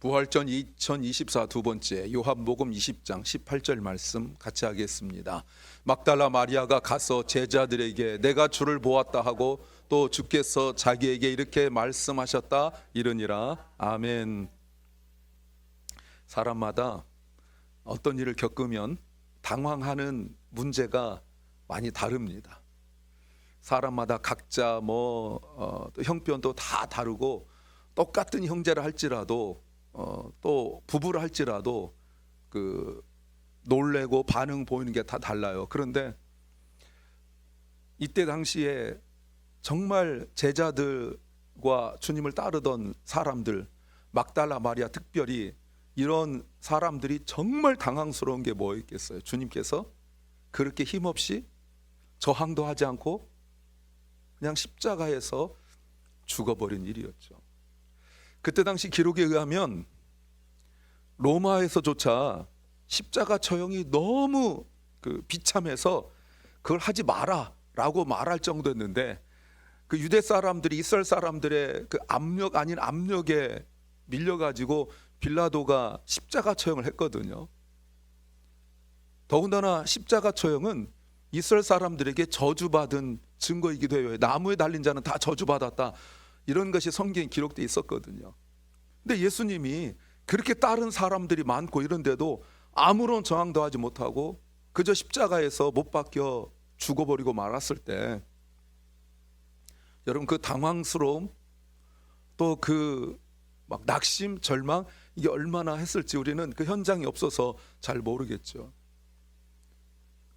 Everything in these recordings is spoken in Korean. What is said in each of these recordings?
부활전 2024 두 번째 요한복음 20장 18절 말씀 같이 하겠습니다. 막달라 마리아가 가서 제자들에게 내가 주를 보았다 하고 또 주께서 자기에게 이렇게 말씀하셨다 이르니라. 아멘. 사람마다 어떤 일을 겪으면 당황하는 문제가 많이 다릅니다. 사람마다 각자 또 형편도 다 다르고 똑같은 형제를 할지라도 또 부부를 할지라도 놀래고 반응 보이는 게 다 달라요. 그런데 이때 당시에 정말 제자들과 주님을 따르던 사람들, 막달라 마리아 특별히 이런 사람들이 정말 당황스러운 게 뭐였겠어요? 주님께서 그렇게 힘없이 저항도 하지 않고 그냥 십자가에서 죽어버린 일이었죠. 그때 당시 기록에 의하면 로마에서조차 십자가 처형이 너무 비참해서 그걸 하지 마라 라고 말할 정도였는데 그 유대 사람들이 이스라엘 사람들의 그 압력 아닌 압력에 밀려가지고 빌라도가 십자가 처형을 했거든요. 더군다나 십자가 처형은 이스라엘 사람들에게 저주받은 증거이기도 해요. 나무에 달린 자는 다 저주받았다, 이런 것이 성경에 기록되어 있었거든요. 근데 예수님이 그렇게 따른 사람들이 많고 이런데도 아무런 저항도 하지 못하고 그저 십자가에서 못 박혀 죽어버리고 말았을 때, 여러분 그 당황스러움 또 막 낙심, 절망, 이게 얼마나 했을지 우리는 그 현장이 없어서 잘 모르겠죠.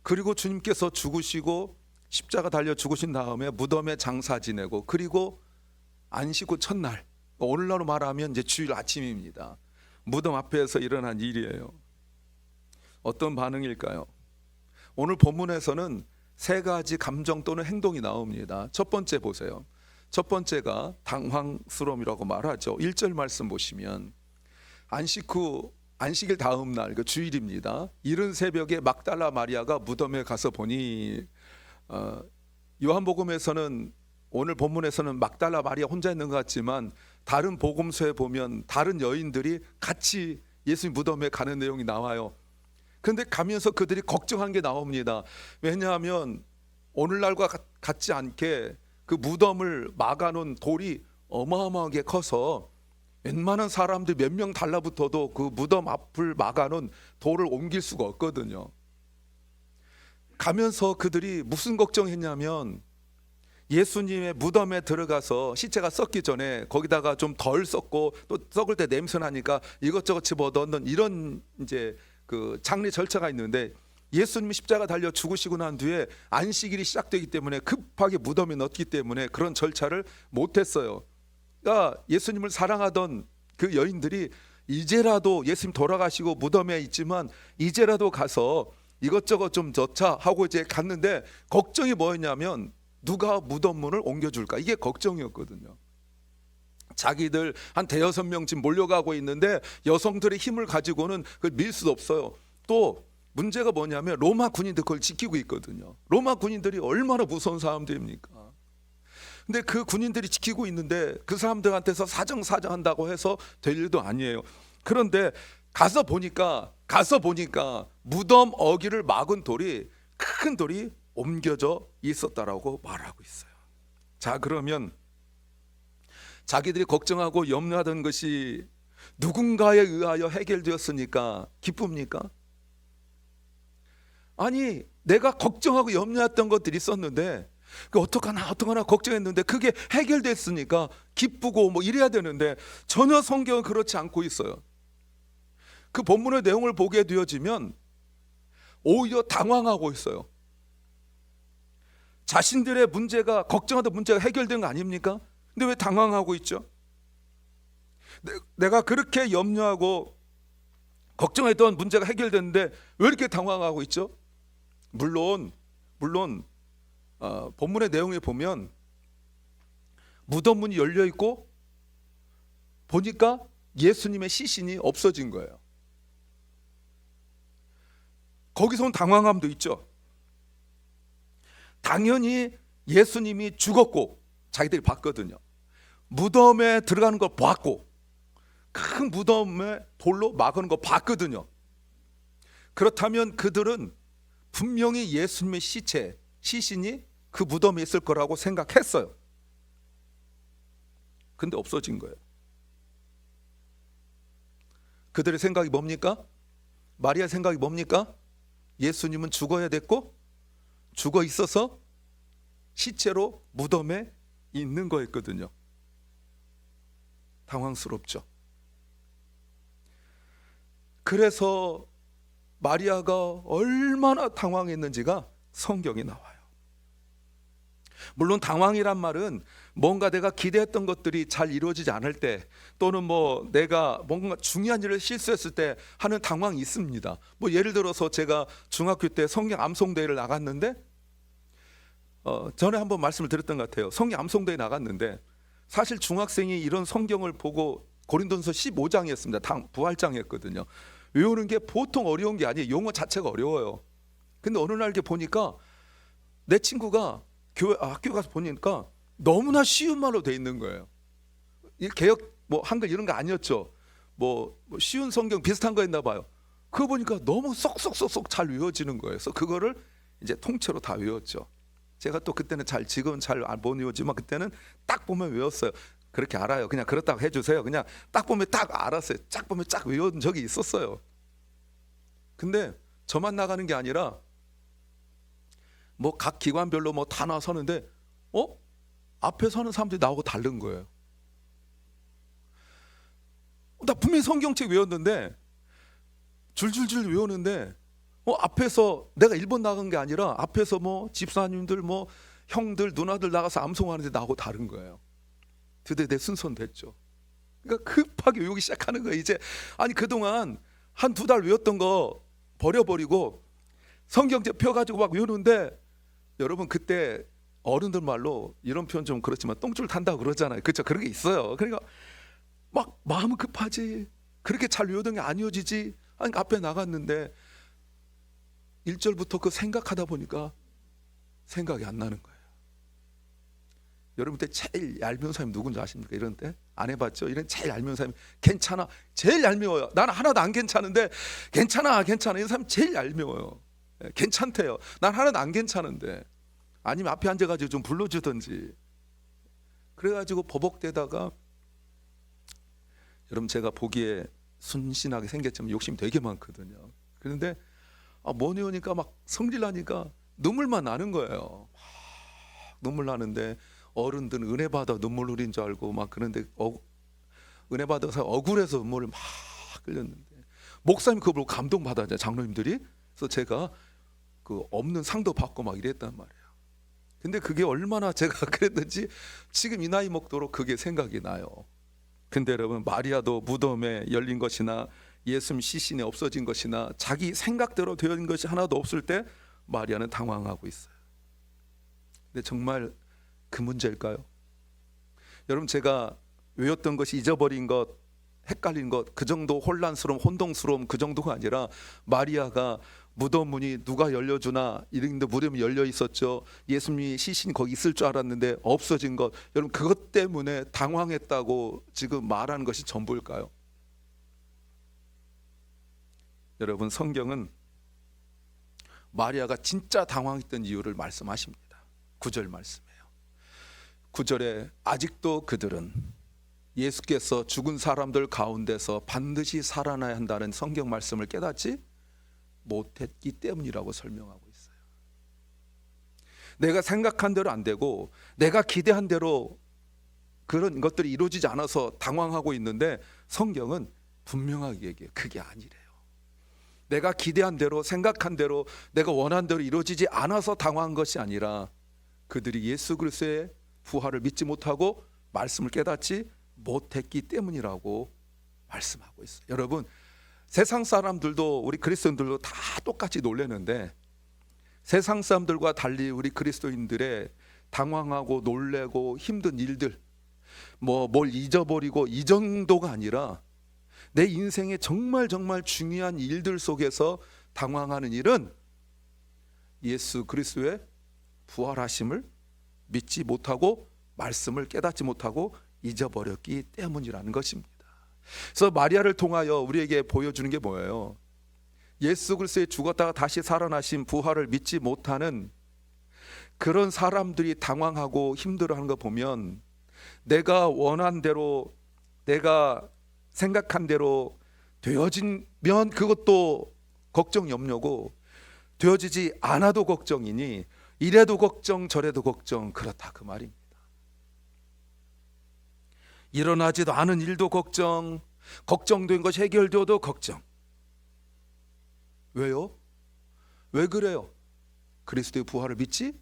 그리고 주님께서 죽으시고 십자가 달려 죽으신 다음에 무덤에 장사 지내고, 그리고 안식 후 첫날, 오늘날로 말하면 이제 주일 아침입니다. 무덤 앞에서 일어난 일이에요. 어떤 반응일까요? 오늘 본문에서는 세 가지 감정 또는 행동이 나옵니다. 첫 번째 보세요. 첫 번째가 당황스러움이라고 말하죠. 1절 말씀 보시면 안식일 다음 날, 주일입니다. 이른 새벽에 막달라 마리아가 무덤에 가서 보니, 요한복음에서는 오늘 본문에서는 막달라 마리아 혼자 있는 것 같지만 다른 복음서에 보면 다른 여인들이 같이 예수님 무덤에 가는 내용이 나와요. 그런데 가면서 그들이 걱정한 게 나옵니다. 왜냐하면 오늘날과 같지 않게 그 무덤을 막아놓은 돌이 어마어마하게 커서 웬만한 사람들 몇 명 달라붙어도 그 무덤 앞을 막아놓은 돌을 옮길 수가 없거든요. 가면서 그들이 무슨 걱정했냐면 예수님의 무덤에 들어가서 시체가 썩기 전에 거기다가 좀 덜 썩고 또 썩을 때 냄새 나니까 이것저것 집어넣는 이런 이제 그 장례 절차가 있는데, 예수님이 십자가 달려 죽으시고 난 뒤에 안식일이 시작되기 때문에 급하게 무덤에 넣기 때문에 그런 절차를 못했어요. 그러니까 예수님을 사랑하던 그 여인들이 이제라도 예수님 돌아가시고 무덤에 있지만 이제라도 가서 이것저것 좀 넣자 하고 이제 갔는데, 걱정이 뭐였냐면 누가 무덤 문을 옮겨줄까, 이게 걱정이었거든요. 자기들 한 대여섯 명쯤 몰려가고 있는데 여성들의 힘을 가지고는 그걸 밀 수도 없어요. 또 문제가 뭐냐면 로마 군인들 그걸 지키고 있거든요. 로마 군인들이 얼마나 무서운 사람들입니까? 근데 그 군인들이 지키고 있는데 그 사람들한테서 사정한다고 해서 될 일도 아니에요. 그런데 가서 보니까 무덤 어귀를 막은 돌이, 큰 돌이 옮겨져 있었다라고 말하고 있어요. 자, 그러면 자기들이 걱정하고 염려하던 것이 누군가에 의하여 해결되었으니까 기쁩니까? 아니, 내가 걱정하고 염려했던 것들이 있었는데 어떡하나 걱정했는데 그게 해결됐으니까 기쁘고 이래야 되는데, 전혀 성경은 그렇지 않고 있어요. 그 본문의 내용을 보게 되어지면 오히려 당황하고 있어요. 자신들의 문제가, 걱정하던 문제가 해결된 거 아닙니까? 근데 왜 당황하고 있죠? 내가 그렇게 염려하고 걱정했던 문제가 해결됐는데 왜 이렇게 당황하고 있죠? 물론 본문의 내용에 보면 무덤 문이 열려 있고 보니까 예수님의 시신이 없어진 거예요. 거기서 온 당황함도 있죠. 당연히 예수님이 죽었고 자기들이 봤거든요. 무덤에 들어가는 걸 봤고 큰 무덤에 돌로 막은 거 봤거든요. 그렇다면 그들은 분명히 예수님의 시신이 그 무덤에 있을 거라고 생각했어요. 근데 없어진 거예요. 그들의 생각이 뭡니까? 마리아 생각이 뭡니까? 예수님은 죽어야 됐고 죽어 있어서 시체로 무덤에 있는 거였거든요. 당황스럽죠. 그래서 마리아가 얼마나 당황했는지가 성경에 나와요. 물론 당황이란 말은 뭔가 내가 기대했던 것들이 잘 이루어지지 않을 때, 또는 뭐 내가 뭔가 중요한 일을 실수했을 때 하는 당황이 있습니다. 뭐 예를 들어서 제가 중학교 때 성경 암송대회를 나갔는데 전에 한번 말씀을 드렸던 것 같아요. 성경 암송대회 나갔는데 사실 중학생이 이런 성경을 보고 고린도전서 15장이었습니다. 부활장이었거든요. 외우는 게 보통 어려운 게 아니에요. 용어 자체가 어려워요. 근데 어느 날 이렇게 보니까 내 친구가 학교 가서 보니까 너무나 쉬운 말로 돼 있는 거예요. 이 개역 뭐 한글 이런 거 아니었죠. 뭐 쉬운 성경 비슷한 거였나 봐요. 그거 보니까 너무 쏙쏙쏙쏙 잘 외워지는 거예요. 그래서 그거를 이제 통째로 다 외웠죠. 제가 또 그때는 지금은 잘 못 외우지만 그때는 딱 보면 외웠어요. 그렇게 알아요. 그냥 그렇다고 해주세요. 그냥 딱 보면 딱 알았어요. 딱 보면 딱 외운 적이 있었어요. 근데 저만 나가는 게 아니라 뭐 각 기관별로 뭐 다 나서는데 앞에 서는 사람들이 나하고 다른 거예요. 나 분명히 성경책 외웠는데 줄줄줄 외우는데 앞에서 내가 일본 나간 게 아니라 앞에서 뭐 집사님들 뭐 형들 누나들 나가서 암송하는데 나하고 다른 거예요. 드디어 내 순서는 됐죠. 그러니까 급하게 외우기 시작하는 거예요. 이제 아니 그동안 한 2달 외웠던 거 버려버리고 성경책 펴가지고 막 외우는데, 여러분 그때 어른들 말로 이런 표현 좀 그렇지만 똥줄 탄다고 그러잖아요. 그렇죠? 그런 게 있어요. 그러니까 막 마음은 급하지, 그렇게 잘 외우던 게 안 외워지지. 아니 앞에 나갔는데 1절부터 그 생각하다 보니까 생각이 안 나는 거예요. 여러분 때 제일 얄미운 사람이 누군지 아십니까? 이런 때 안 해봤죠? 이런 제일 얄미운 사람이 괜찮아, 제일 얄미워요. 나는 하나도 안 괜찮은데 괜찮아 이런 사람이 제일 얄미워요. 괜찮대요. 난 하나도 안 괜찮은데. 아니면 앞에 앉아가지고 좀 불러주든지. 그래가지고 버벅대다가, 여러분 제가 보기에 순신하게 생겼지만 욕심이 되게 많거든요. 그런데 못 외우니까 막 성질나니까 눈물만 나는 거예요. 눈물 나는데 어른들은 은혜 받아 눈물 흘린 줄 알고 막 그런데 은혜 받아서 억울해서 눈물을 막 흘렸는데, 목사님 그거 보고 감동 받았잖아요, 장로님들이. 그래서 제가 그 없는 상도 받고 막 이랬단 말이에요. 근데 그게 얼마나 제가 그랬는지 지금 이 나이 먹도록 그게 생각이 나요. 근데 여러분, 마리아도 무덤에 열린 것이나 예수님 시신이 없어진 것이나 자기 생각대로 되어진 것이 하나도 없을 때 마리아는 당황하고 있어요. 근데 정말 그 문제일까요? 여러분 제가 외웠던 것이 잊어버린 것, 헷갈린 것, 그 정도 혼란스러움, 혼동스러움 그 정도가 아니라, 마리아가 무덤 문이 누가 열려주나 이랬는데 무덤이 열려 있었죠. 예수님이 시신이 거기 있을 줄 알았는데 없어진 것, 여러분 그것 때문에 당황했다고 지금 말하는 것이 전부일까요? 여러분 성경은 마리아가 진짜 당황했던 이유를 말씀하십니다. 9절 말씀이에요. 9절에 아직도 그들은 예수께서 죽은 사람들 가운데서 반드시 살아나야 한다는 성경 말씀을 깨닫지 못했기 때문이라고 설명하고 있어요. 내가 생각한 대로 안 되고 내가 기대한 대로 그런 것들이 이루어지지 않아서 당황하고 있는데, 성경은 분명하게 얘기해요. 그게 아니래요. 내가 기대한 대로, 생각한 대로, 내가 원한 대로 이루어지지 않아서 당황한 것이 아니라 그들이 예수 그리스도의 부활을 믿지 못하고 말씀을 깨닫지 못했기 때문이라고 말씀하고 있어요. 여러분 세상 사람들도 우리 그리스도인들도 다 똑같이 놀라는데, 세상 사람들과 달리 우리 그리스도인들의 당황하고 놀래고 힘든 일들, 뭐 뭘 잊어버리고 이 정도가 아니라 내 인생의 정말 중요한 일들 속에서 당황하는 일은 예수 그리스도의 부활하심을 믿지 못하고 말씀을 깨닫지 못하고 잊어버렸기 때문이라는 것입니다. 그래서 마리아를 통하여 우리에게 보여주는 게 뭐예요? 예수 그리스도의 죽었다가 다시 살아나신 부활을 믿지 못하는 그런 사람들이 당황하고 힘들어하는 거 보면, 내가 원한 대로, 내가 생각한 대로 되어지면 그것도 걱정 염려고, 되어지지 않아도 걱정이니 이래도 걱정 저래도 걱정, 그렇다 그 말입니다. 일어나지도 않은 일도 걱정, 걱정된 것이 해결되어도 걱정. 왜요? 왜 그래요? 그리스도의 부활을 믿지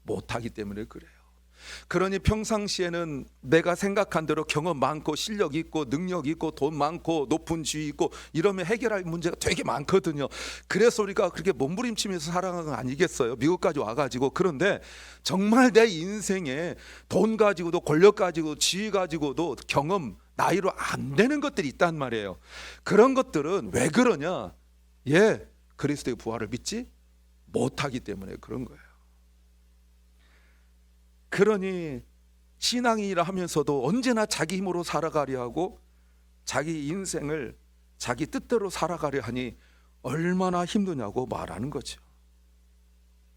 못하기 때문에 그래요. 그러니 평상시에는 내가 생각한 대로 경험 많고 실력 있고 능력 있고 돈 많고 높은 지위 있고 이러면 해결할 문제가 되게 많거든요. 그래서 우리가 그렇게 몸부림치면서 살아가는 건 아니겠어요? 미국까지 와가지고. 그런데 정말 내 인생에 돈 가지고도 권력 가지고 지위 가지고도 경험 나이로 안 되는 것들이 있단 말이에요. 그런 것들은 왜 그러냐? 그리스도의 부활을 믿지 못하기 때문에 그런 거예요. 그러니 신앙인이라 하면서도 언제나 자기 힘으로 살아가려 하고 자기 인생을 자기 뜻대로 살아가려 하니 얼마나 힘드냐고 말하는 거죠.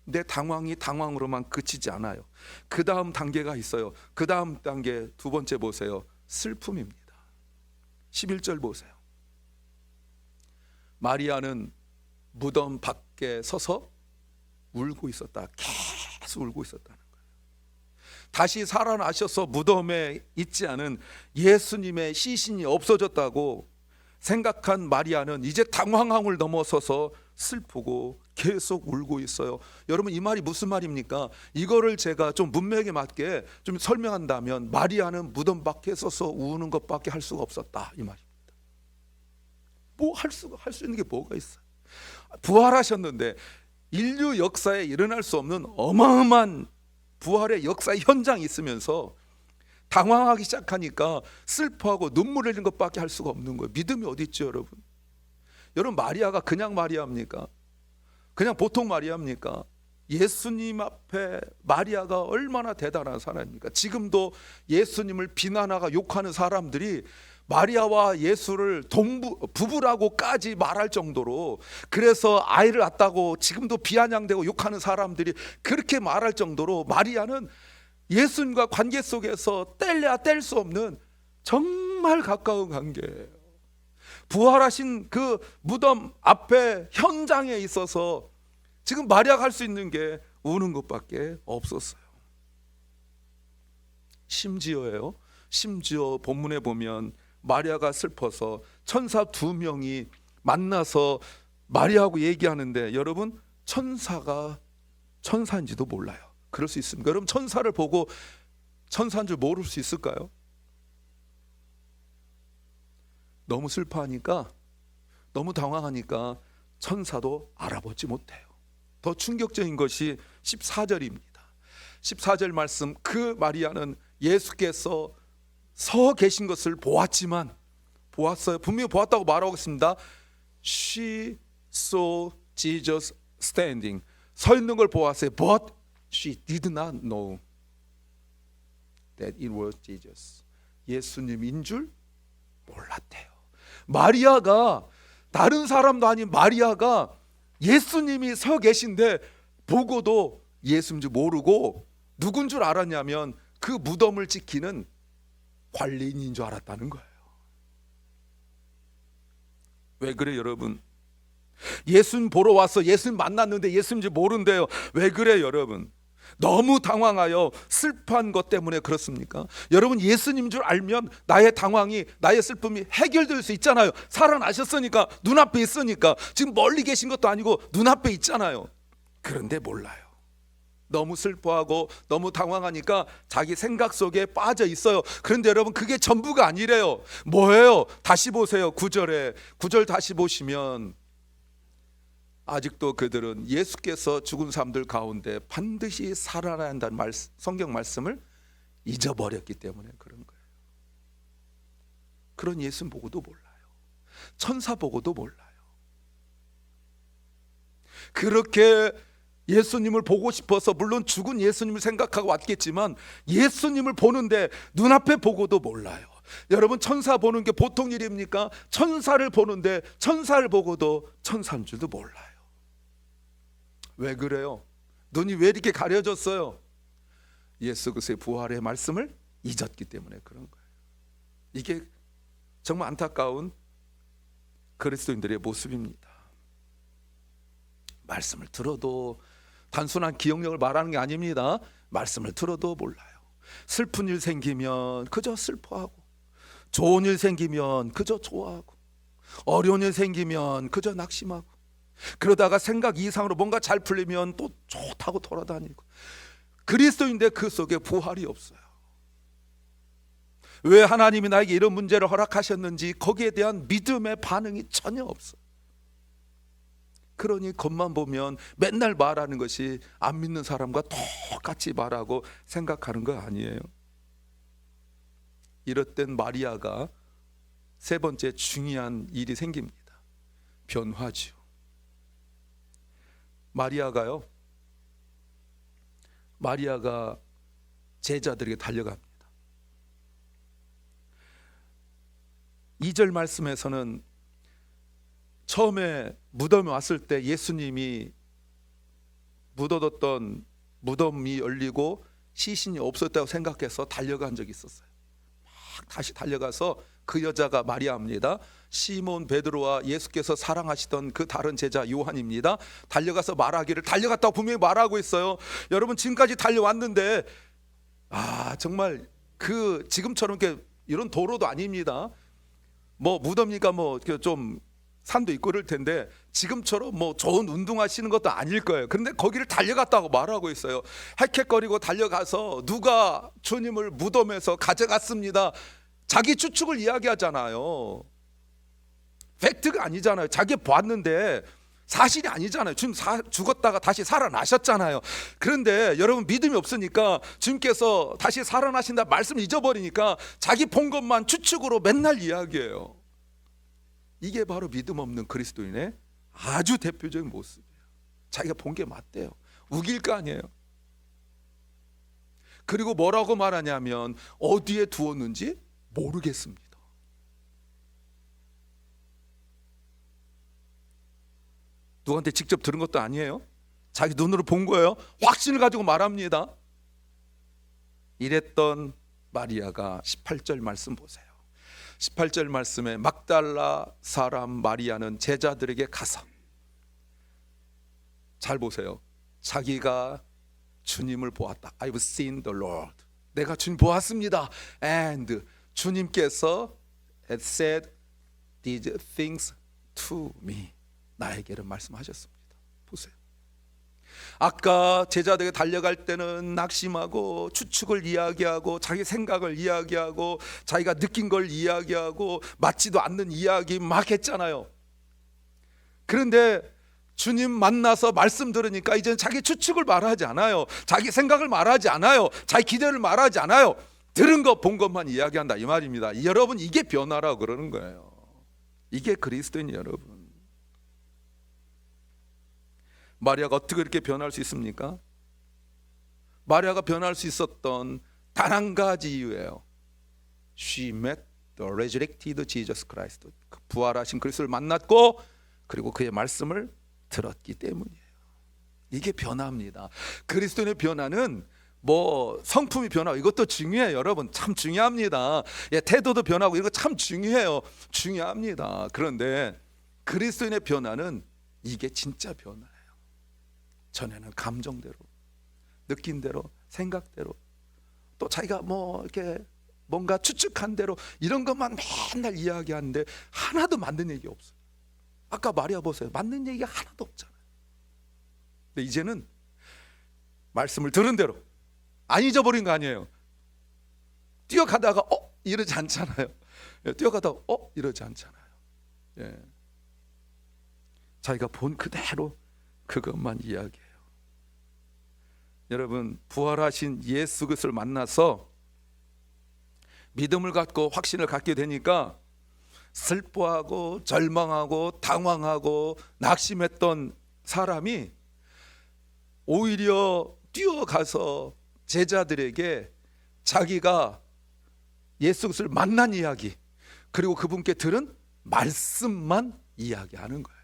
내 당황이 당황으로만 그치지 않아요. 그 다음 단계가 있어요. 그 다음 단계 두 번째 보세요. 슬픔입니다. 11절 보세요. 마리아는 무덤 밖에 서서 울고 있었다. 계속 울고 있었다는 거예요. 다시 살아나셔서 무덤에 있지 않은 예수님의 시신이 없어졌다고 생각한 마리아는 이제 당황함을 넘어서서 슬프고 계속 울고 있어요. 여러분, 이 말이 무슨 말입니까? 이거를 제가 좀 문맥에 맞게 좀 설명한다면, 마리아는 무덤 밖에 서서 우는 것밖에 할 수가 없었다, 이 말입니다. 뭐 할 수 있는 게 뭐가 있어요? 부활하셨는데 인류 역사에 일어날 수 없는 어마어마한 부활의 역사 현장이 있으면서 당황하기 시작하니까 슬퍼하고 눈물 흘리는 것밖에 할 수가 없는 거예요. 믿음이 어디 있죠, 여러분? 여러분, 마리아가 그냥 마리아입니까? 그냥 보통 마리아입니까? 예수님 앞에 마리아가 얼마나 대단한 사람입니까? 지금도 예수님을 비난하고 욕하는 사람들이 마리아와 예수를 부부라고까지 말할 정도로, 그래서 아이를 낳았다고 지금도 비아냥대고 욕하는 사람들이 그렇게 말할 정도로 마리아는 예수님과 관계 속에서 뗄래야 뗄 수 없는 정말 가까운 관계예요. 부활하신 그 무덤 앞에 현장에 있어서 지금 마리아가 할 수 있는 게 우는 것밖에 없었어요. 심지어 본문에 보면 마리아가 슬퍼서 천사 2명이 만나서 마리아하고 얘기하는데, 여러분, 천사가 천사인지도 몰라요. 그럴 수 있습니까? 여러분, 천사를 보고 천사인 줄 모를 수 있을까요? 너무 슬퍼하니까, 너무 당황하니까 천사도 알아보지 못해요. 더 충격적인 것이 14절입니다. 14절 말씀, 그 마리아는 예수께서 서 계신 것을 보았어요. 분명히 보았다고 말하고 있습니다. She saw Jesus standing. 서 있는 걸 보았어요. But she did not know that it was Jesus. 예수님인 줄 몰랐대요. 마리아가, 다른 사람도 아닌 마리아가 예수님이 서 계신데 보고도 예수인 줄 모르고 누군 줄 알았냐면 그 무덤을 지키는 관리인인 줄 알았다는 거예요. 왜 그래, 여러분? 예수님 보러 와서 예수님 만났는데 예수인 줄 모른대요. 왜 그래, 여러분? 너무 당황하여 슬퍼한 것 때문에 그렇습니까? 여러분, 예수님 줄 알면 나의 당황이, 나의 슬픔이 해결될 수 있잖아요. 살아나셨으니까, 눈앞에 있으니까. 지금 멀리 계신 것도 아니고 눈앞에 있잖아요. 그런데 몰라요. 너무 슬퍼하고 너무 당황하니까 자기 생각 속에 빠져 있어요. 그런데 여러분, 그게 전부가 아니래요. 뭐예요? 다시 보세요. 9절 다시 보시면, 아직도 그들은 예수께서 죽은 사람들 가운데 반드시 살아나야 한다는 성경 말씀을 잊어버렸기 때문에 그런 거예요. 그런 예수 보고도 몰라요. 천사 보고도 몰라요. 그렇게 예수님을 보고 싶어서, 물론 죽은 예수님을 생각하고 왔겠지만 예수님을 보는데 눈앞에 보고도 몰라요. 여러분, 천사 보는 게 보통 일입니까? 천사를 보는데 천사를 보고도 천사인 줄도 몰라요. 왜 그래요? 눈이 왜 이렇게 가려졌어요? 예수 그리스도의 부활의 말씀을 잊었기 때문에 그런 거예요. 이게 정말 안타까운 그리스도인들의 모습입니다. 말씀을 들어도, 단순한 기억력을 말하는 게 아닙니다. 말씀을 들어도 몰라요. 슬픈 일 생기면 그저 슬퍼하고, 좋은 일 생기면 그저 좋아하고, 어려운 일 생기면 그저 낙심하고, 그러다가 생각 이상으로 뭔가 잘 풀리면 또 좋다고 돌아다니고. 그리스도인데 그 속에 부활이 없어요. 왜 하나님이 나에게 이런 문제를 허락하셨는지 거기에 대한 믿음의 반응이 전혀 없어요. 그러니 겉만 보면 맨날 말하는 것이 안 믿는 사람과 똑같이 말하고 생각하는 거 아니에요. 이럴 땐 마리아가 세 번째 중요한 일이 생깁니다. 변화지요. 마리아가 제자들에게 달려갑니다. 2절 말씀에서는 처음에 무덤에 왔을 때 예수님이 묻어뒀던 무덤이 열리고 시신이 없었다고 생각해서 달려간 적이 있었어요. 막 다시 달려가서 그 여자가 마리아입니다. 시몬 베드로와 예수께서 사랑하시던 그 다른 제자 요한입니다. 달려가서 말하기를, 달려갔다고 분명히 말하고 있어요. 여러분, 지금까지 달려왔는데 정말 그 지금처럼 이런 도로도 아닙니다. 뭐 무덤이니까 뭐 좀 산도 있고 그럴 텐데 지금처럼 뭐 좋은 운동하시는 것도 아닐 거예요. 그런데 거기를 달려갔다고 말하고 있어요. 헥헥거리고 달려가서 누가 주님을 무덤에서 가져갔습니다. 자기 추측을 이야기하잖아요. 팩트가 아니잖아요. 자기 봤는데 사실이 아니잖아요. 주님 죽었다가 다시 살아나셨잖아요. 그런데 여러분, 믿음이 없으니까 주님께서 다시 살아나신다 말씀을 잊어버리니까 자기 본 것만 추측으로 맨날 이야기해요. 이게 바로 믿음 없는 그리스도인의 아주 대표적인 모습이에요. 자기가 본 게 맞대요. 우길 거 아니에요. 그리고 뭐라고 말하냐면 어디에 두었는지 모르겠습니다. 누구한테 직접 들은 것도 아니에요. 자기 눈으로 본 거예요. 확신을 가지고 말합니다. 이랬던 마리아가 18절 말씀 보세요. 18절 말씀에 막달라 사람 마리아는 제자들에게 가서, 잘 보세요. 자기가 주님을 보았다. I've seen the Lord. 내가 주님 보았습니다. And 주님께서 had said these things to me. 나에게는 말씀하셨습니다. 보세요. 아까 제자들에게 달려갈 때는 낙심하고 추측을 이야기하고 자기 생각을 이야기하고 자기가 느낀 걸 이야기하고 맞지도 않는 이야기 막 했잖아요. 그런데 주님 만나서 말씀 들으니까 이제는 자기 추측을 말하지 않아요. 자기 생각을 말하지 않아요. 자기 기대를 말하지 않아요. 들은 것 본 것만 이야기한다 이 말입니다. 여러분, 이게 변화라고 그러는 거예요. 이게 그리스도인 여러분. 마리아가 어떻게 이렇게 변할 수 있습니까? 마리아가 변할 수 있었던 단 한 가지 이유예요. She met the resurrected Jesus Christ. 그 부활하신 그리스도를 만났고 그리고 그의 말씀을 들었기 때문이에요. 이게 변화입니다. 그리스도인의 변화는 뭐 성품이 변하고 이것도 중요해요. 여러분, 참 중요합니다. 태도도 변하고 이거 참 중요해요. 중요합니다. 그런데 그리스도인의 변화는 이게 진짜 변화예요. 전에는 감정대로, 느낀 대로, 생각대로, 또 자기가 뭐 이렇게 뭔가 추측한 대로 이런 것만 맨날 이야기하는데 하나도 맞는 얘기 없어요. 아까 마리아 보세요. 맞는 얘기가 하나도 없잖아요. 근데 이제는 말씀을 들은 대로 안 잊어버린 거 아니에요. 뛰어가다가 이러지 않잖아요. 뛰어가다가 이러지 않잖아요. 예. 자기가 본 그대로 그것만 이야기해요. 여러분, 부활하신 예수 그리스도를 만나서 믿음을 갖고 확신을 갖게 되니까 슬퍼하고 절망하고 당황하고 낙심했던 사람이 오히려 뛰어가서 제자들에게 자기가 예수 그리스도를 만난 이야기, 그리고 그분께 들은 말씀만 이야기하는 거예요.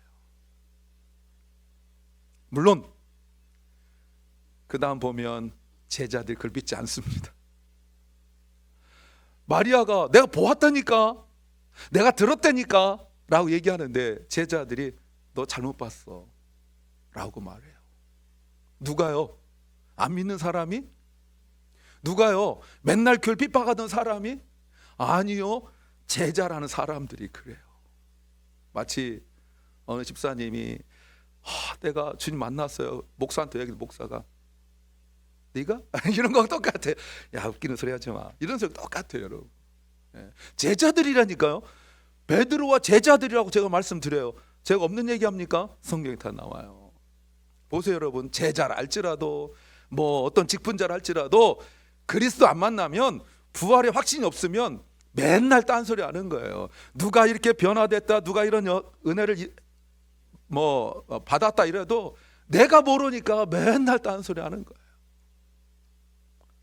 물론 그 다음 보면 제자들이 그걸 믿지 않습니다. 마리아가 내가 보았다니까, 내가 들었다니까 라고 얘기하는데 제자들이 너 잘못 봤어 라고 말해요. 누가요? 안 믿는 사람이? 누가요? 맨날 교회 핍박하던 사람이? 아니요, 제자라는 사람들이 그래요. 마치 어느 집사님이 내가 주님 만났어요. 목사한테 얘기해. 목사가 네가? 이런 거 똑같아. 야, 웃기는 소리 하지 마. 이런 소리 똑같아요, 여러분. 제자들이라니까요. 베드로와 제자들이라고 제가 말씀드려요. 제가 없는 얘기합니까? 성경에 다 나와요. 보세요, 여러분. 제자를 알지라도, 뭐 어떤 직분자를 할지라도 그리스도 안 만나면, 부활의 확신이 없으면 맨날 딴소리 하는 거예요. 누가 이렇게 변화됐다, 누가 이런 은혜를 받았다 이래도 내가 모르니까 맨날 딴소리 하는 거예요.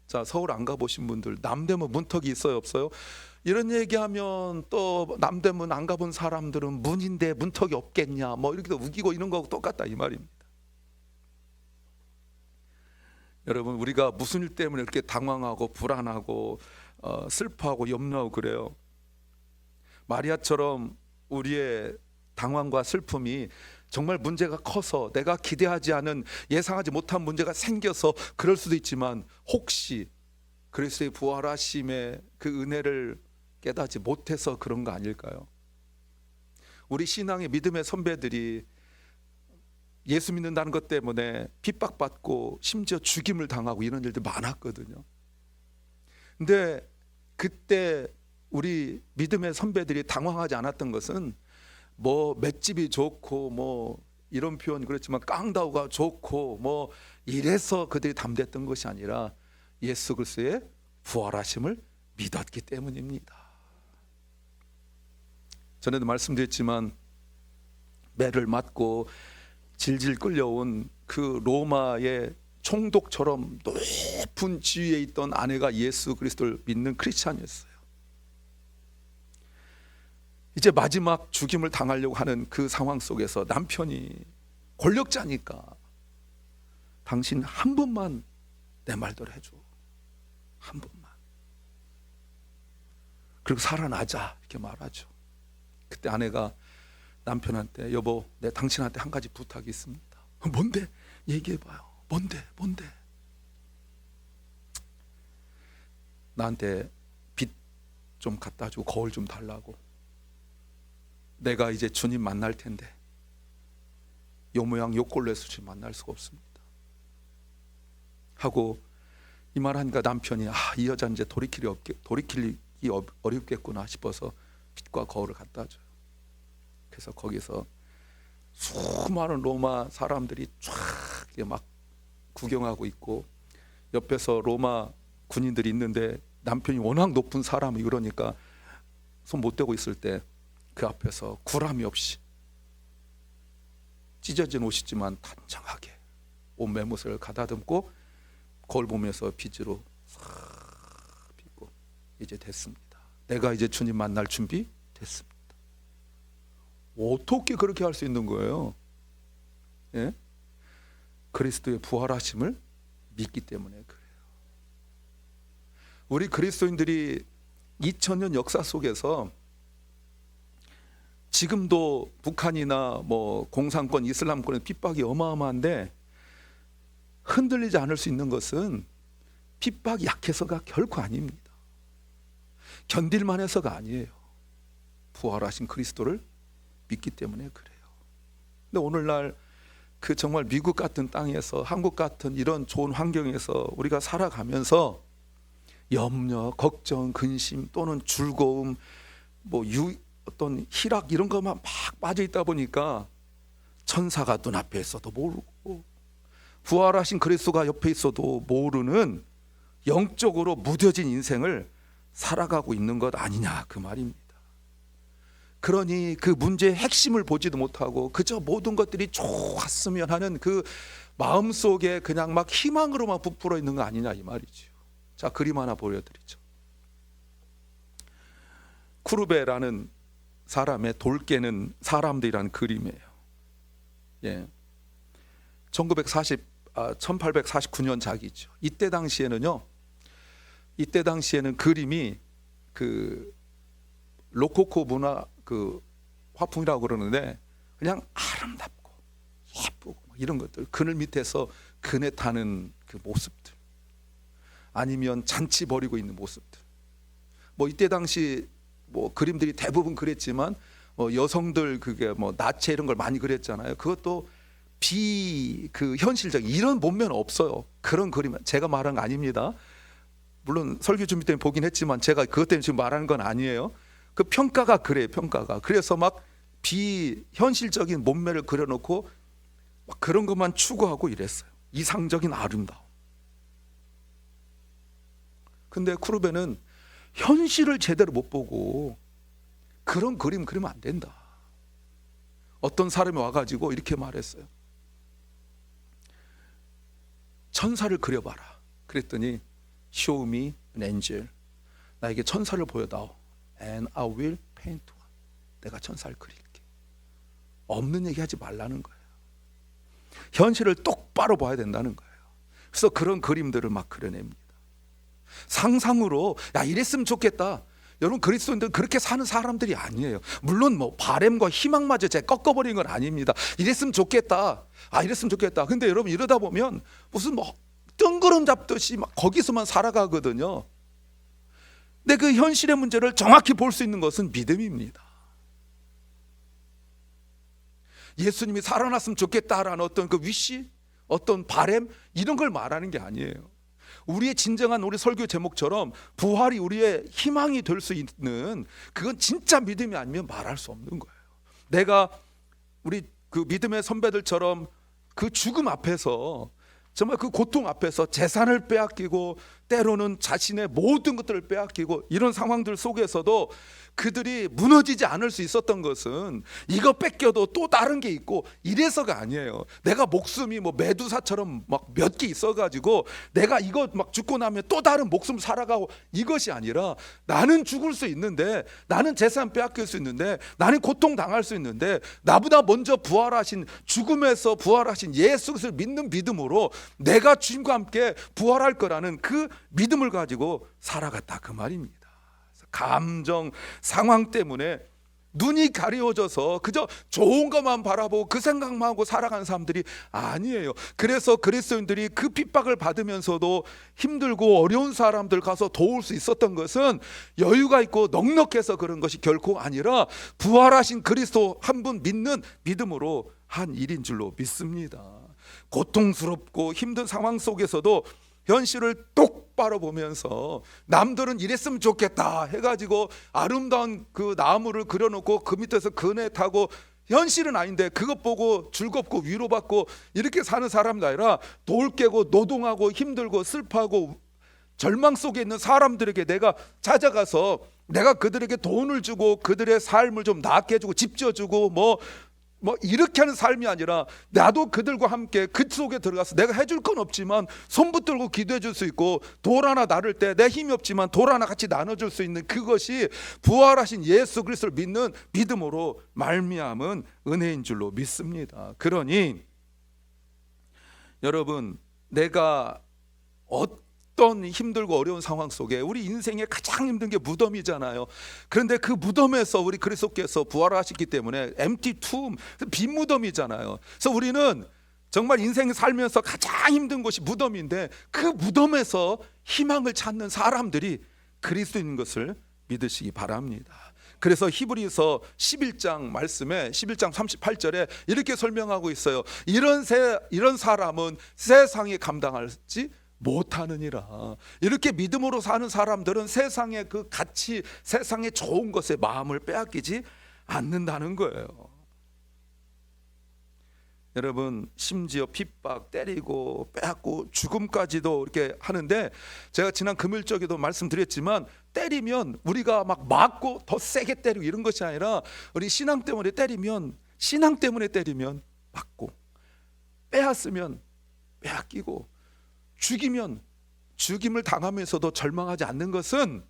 자, 서울 안 가보신 분들, 남대문 문턱이 있어요, 없어요? 이런 얘기하면 또 남대문 안 가본 사람들은 문인데 문턱이 없겠냐, 뭐 이렇게 우기고 이런 거하고 똑같다 이 말입니다. 여러분, 우리가 무슨 일 때문에 이렇게 당황하고 불안하고 슬퍼하고 염려하고 그래요? 마리아처럼 우리의 당황과 슬픔이 정말 문제가 커서 내가 기대하지 않은, 예상하지 못한 문제가 생겨서 그럴 수도 있지만, 혹시 그리스도의 부활하심의 그 은혜를 깨닫지 못해서 그런 거 아닐까요? 우리 신앙의 믿음의 선배들이 예수 믿는다는 것 때문에 핍박받고 심지어 죽임을 당하고 이런 일들 많았거든요. 근데 그때 우리 믿음의 선배들이 당황하지 않았던 것은 뭐 맷집이 좋고 뭐 이런 표현 그렇지만 깡다우가 좋고 뭐 이래서 그들이 담댔던 것이 아니라 예수 그리스도의 부활하심을 믿었기 때문입니다. 전에도 말씀드렸지만 매를 맞고 질질 끌려온 그 로마의 총독처럼 높은 지위에 있던 아내가 예수 그리스도를 믿는 크리스찬이었어요. 이제 마지막 죽임을 당하려고 하는 그 상황 속에서 남편이 권력자니까 당신 한 번만 내 말대로 해줘, 한 번만, 그리고 살아나자 이렇게 말하죠. 그때 아내가 남편한테 여보, 내 당신한테 한 가지 부탁이 있습니다. 뭔데? 얘기해봐요. 뭔데? 나한테 빚 좀 갖다 주고 거울 좀 달라고. 내가 이제 주님 만날 텐데 요 모양 요 꼴로 해서 주님 만날 수가 없습니다 하고 이 말 하니까 남편이 이 여자 이제 돌이키기 어렵겠구나 싶어서 빚과 거울을 갖다 줘요. 그래서 거기서 수많은 로마 사람들이 쫙 막 구경하고 있고, 옆에서 로마 군인들이 있는데 남편이 워낙 높은 사람이 그러니까 손 못 대고 있을 때 그 앞에서 구람이 없이 찢어진 옷이지만 단정하게 옷 매무새를 가다듬고 거울 보면서 빗으로 싹 빗고 이제 됐습니다. 내가 이제 주님 만날 준비 됐습니다. 어떻게 그렇게 할 수 있는 거예요? 예? 그리스도의 부활하심을 믿기 때문에 그래요. 우리 그리스도인들이 2000년 역사 속에서 지금도 북한이나 뭐 공산권, 이슬람권의 핍박이 어마어마한데 흔들리지 않을 수 있는 것은 핍박이 약해서가 결코 아닙니다. 견딜만 해서가 아니에요. 부활하신 그리스도를 믿기 때문에 그래요. 근데 오늘날 그 정말 미국 같은 땅에서, 한국 같은 이런 좋은 환경에서 우리가 살아가면서 염려, 걱정, 근심 또는 즐거움, 어떤 희락 이런 것만 막 빠져 있다 보니까 천사가 눈앞에 있어도 모르고 부활하신 그리스도가 옆에 있어도 모르는 영적으로 무뎌진 인생을 살아가고 있는 것 아니냐 그 말입니다. 그러니 그 문제의 핵심을 보지도 못하고 그저 모든 것들이 좋았으면 하는 그 마음속에 그냥 막 희망으로만 부풀어 있는 거 아니냐 이 말이죠. 자, 그림 하나 보여드리죠. 쿠르베라는 사람의 돌 깨는 사람들이라는 그림이에요. 예. 1849년 작이죠. 이때 당시에는 그림이 그 로코코 문화 그 화풍이라고 그러는데 그냥 아름답고 예쁘고 이런 것들, 그늘 밑에서 그네 타는 그 모습들, 아니면 잔치 벌이고 있는 모습들. 뭐 이때 당시 뭐 그림들이 대부분 그랬지만 여성들 그게 뭐 나체 이런 걸 많이 그렸잖아요. 그것도 그 현실적인 이런 몸매는 없어요. 그런 그림 제가 말한 거 아닙니다. 물론 설교 준비 때문에 보긴 했지만 제가 그것 때문에 지금 말하는 건 아니에요. 그 평가가 그래요. 평가가. 그래서 막 비현실적인 몸매를 그려놓고 막 그런 것만 추구하고 이랬어요. 이상적인 아름다움. 근데 쿠르베는 현실을 제대로 못 보고 그런 그림 그리면 안 된다. 어떤 사람이 와가지고 이렇게 말했어요. 천사를 그려봐라. 그랬더니 Show me an angel. 나에게 천사를 보여다오. And I will paint one. 내가 천사를 그릴게. 없는 얘기 하지 말라는 거예요. 현실을 똑바로 봐야 된다는 거예요. 그래서 그런 그림들을 막 그려냅니다. 상상으로 야 이랬으면 좋겠다. 여러분, 그리스도인들은 그렇게 사는 사람들이 아니에요. 물론 뭐 바램과 희망마저 제가 꺾어버린 건 아닙니다. 이랬으면 좋겠다. 이랬으면 좋겠다. 근데 여러분, 이러다 보면 무슨 뭐 뜬구름 잡듯이 막 거기서만 살아가거든요. 근데 그 현실의 문제를 정확히 볼 수 있는 것은 믿음입니다. 예수님이 살아났으면 좋겠다라는 어떤 그 위시, 어떤 바램, 이런 걸 말하는 게 아니에요. 우리의 진정한 우리 설교 제목처럼 부활이 우리의 희망이 될 수 있는, 그건 진짜 믿음이 아니면 말할 수 없는 거예요. 내가 우리 그 믿음의 선배들처럼 그 죽음 앞에서, 정말 그 고통 앞에서 재산을 빼앗기고 때로는 자신의 모든 것들을 빼앗기고 이런 상황들 속에서도 그들이 무너지지 않을 수 있었던 것은 이거 뺏겨도 또 다른 게 있고 이래서가 아니에요. 내가 목숨이 뭐 메두사처럼 막 몇 개 있어가지고 내가 이거 막 죽고 나면 또 다른 목숨 살아가고 이것이 아니라, 나는 죽을 수 있는데, 나는 재산 빼앗길 수 있는데, 나는 고통 당할 수 있는데, 나보다 먼저 부활하신, 죽음에서 부활하신 예수 그리스도를 믿는 믿음으로 내가 주님과 함께 부활할 거라는 그 믿음을 가지고 살아갔다, 그 말입니다. 감정, 상황 때문에 눈이 가려워져서 그저 좋은 것만 바라보고 그 생각만 하고 살아가는 사람들이 아니에요. 그래서 그리스도인들이 그 핍박을 받으면서도 힘들고 어려운 사람들 가서 도울 수 있었던 것은 여유가 있고 넉넉해서 그런 것이 결코 아니라 부활하신 그리스도 한 분 믿는 믿음으로 한 일인 줄로 믿습니다. 고통스럽고 힘든 상황 속에서도 현실을 똑바로 보면서 남들은 이랬으면 좋겠다 해가지고 아름다운 그 나무를 그려놓고 그 밑에서 그네 타고, 현실은 아닌데 그것 보고 즐겁고 위로받고 이렇게 사는 사람이 아니라 돌 깨고 노동하고 힘들고 슬퍼하고 절망 속에 있는 사람들에게 내가 찾아가서 내가 그들에게 돈을 주고 그들의 삶을 좀 낫게 해주고 집 지어주고 뭐 이렇게 하는 삶이 아니라, 나도 그들과 함께 그 속에 들어가서 내가 해줄 건 없지만 손 붙들고 기도해 줄 수 있고, 돌 하나 나를 때 내 힘이 없지만 돌 하나 같이 나눠줄 수 있는, 그것이 부활하신 예수 그리스도를 믿는 믿음으로 말미암은 은혜인 줄로 믿습니다. 그러니 여러분, 내가 어떤 힘들고 어려운 상황 속에, 우리 인생에 가장 힘든 게 무덤이잖아요. 그런데 그 무덤에서 우리 그리스도께서 부활하셨기 때문에 empty tomb, 빈 무덤이잖아요. 그래서 우리는 정말 인생 살면서 가장 힘든 곳이 무덤인데, 그 무덤에서 희망을 찾는 사람들이 그리스도인 것을 믿으시기 바랍니다. 그래서 히브리서 11장 말씀에 11장 38절에 이렇게 설명하고 있어요. 이런 사람은 세상에 감당할지 못하느니라. 이렇게 믿음으로 사는 사람들은 세상의 그 가치, 세상의 좋은 것에 마음을 빼앗기지 않는다는 거예요. 여러분, 심지어 핍박, 때리고 빼앗고 죽음까지도 이렇게 하는데, 제가 지난 금요일적에도 말씀드렸지만, 때리면 우리가 막 맞고 더 세게 때리고 이런 것이 아니라, 우리 신앙 때문에 때리면 맞고, 빼앗으면 빼앗기고, 죽이면 죽임을 당하면서도 절망하지 않는 것은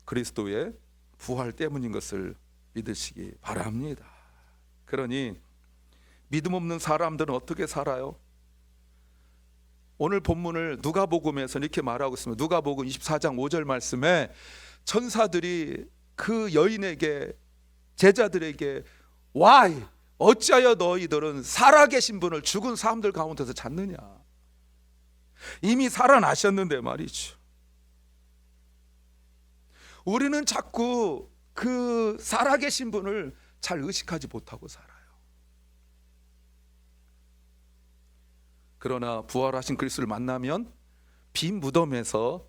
그리스도의 부활 때문인 것을 믿으시기 바랍니다. 그러니 믿음 없는 사람들은 어떻게 살아요? 오늘 본문을 누가복음에서 이렇게 말하고 있습니다. 누가복음 24장 5절 말씀에 천사들이 그 여인에게, 제자들에게, 와이 어찌하여 너희들은 살아계신 분을 죽은 사람들 가운데서 찾느냐. 이미 살아나셨는데 말이죠. 우리는 자꾸 그 살아계신 분을 잘 의식하지 못하고 살아요. 그러나 부활하신 그리스도를 만나면 빈 무덤에서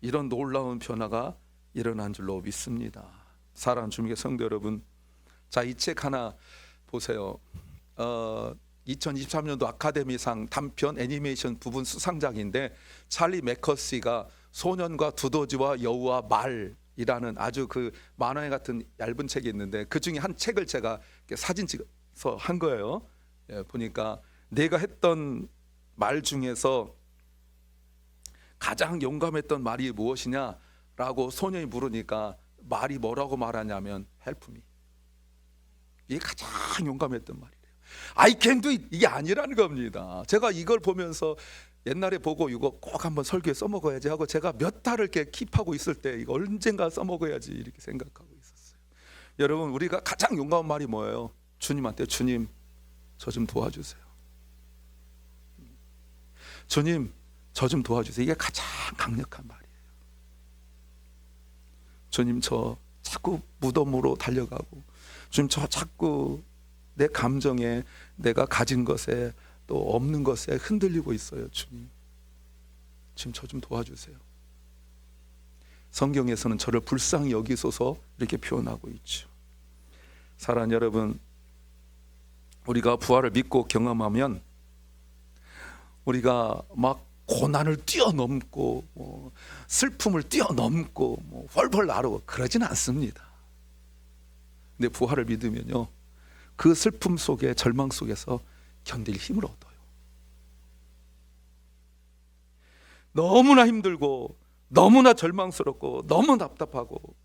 이런 놀라운 변화가 일어난 줄로 믿습니다. 사랑하는 주님의 성도 여러분, 자, 이 책 하나 보세요. 2023년도 아카데미상 단편 애니메이션 부분 수상작인데 찰리 맥커시가 소년과 두더지와 여우와 말이라는 아주 그 만화에 같은 얇은 책이 있는데 그 중에 한 책을 제가 사진 찍어서 한 거예요. 보니까 내가 했던 말 중에서 가장 용감했던 말이 무엇이냐라고 소년이 물으니까 말이 뭐라고 말하냐면 help me. 이게 가장 용감했던 말이래요. I can do it 이게 아니라는 겁니다. 제가 이걸 보면서 옛날에 보고 이거 꼭 한번 설교에 써먹어야지 하고 제가 몇 달을 이렇게 킵하고 있을 때 이거 언젠가 써먹어야지 이렇게 생각하고 있었어요. 여러분, 우리가 가장 용감한 말이 뭐예요? 주님한테 주님 저 좀 도와주세요. 주님 저 좀 도와주세요. 이게 가장 강력한 말이에요. 주님 저 자꾸 무덤으로 달려가고, 주님 저 자꾸 내 감정에, 내가 가진 것에 또 없는 것에 흔들리고 있어요. 주님 저 좀 도와주세요. 성경에서는 저를 불쌍히 여기소서 이렇게 표현하고 있죠. 사랑하는 여러분, 우리가 부활을 믿고 경험하면 우리가 막 고난을 뛰어넘고 슬픔을 뛰어넘고 펄펄 나르고 그러진 않습니다. 근데 부활을 믿으면요, 그 슬픔 속에, 절망 속에서 견딜 힘을 얻어요. 너무나 힘들고 너무나 절망스럽고 너무 답답하고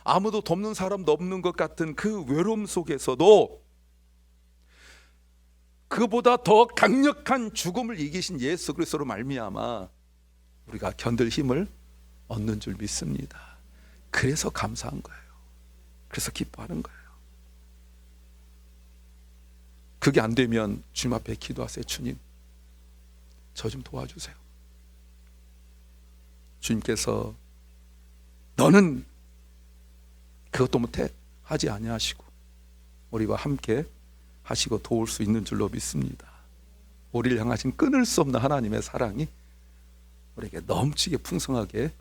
아무도 돕는 사람도 없는 것 같은 그 외로움 속에서도 그보다 더 강력한 죽음을 이기신 예수 그리스도로 말미암아 우리가 견딜 힘을 얻는 줄 믿습니다. 그래서 감사한 거예요. 그래서 기뻐하는 거예요. 그게 안 되면 주님 앞에 기도하세요. 주님 저 좀 도와주세요. 주님께서 너는 그것도 못해 하지 아니하시고 우리와 함께 하시고 도울 수 있는 줄로 믿습니다. 우리를 향하신 끊을 수 없는 하나님의 사랑이 우리에게 넘치게 풍성하게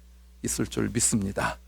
있을 줄 믿습니다.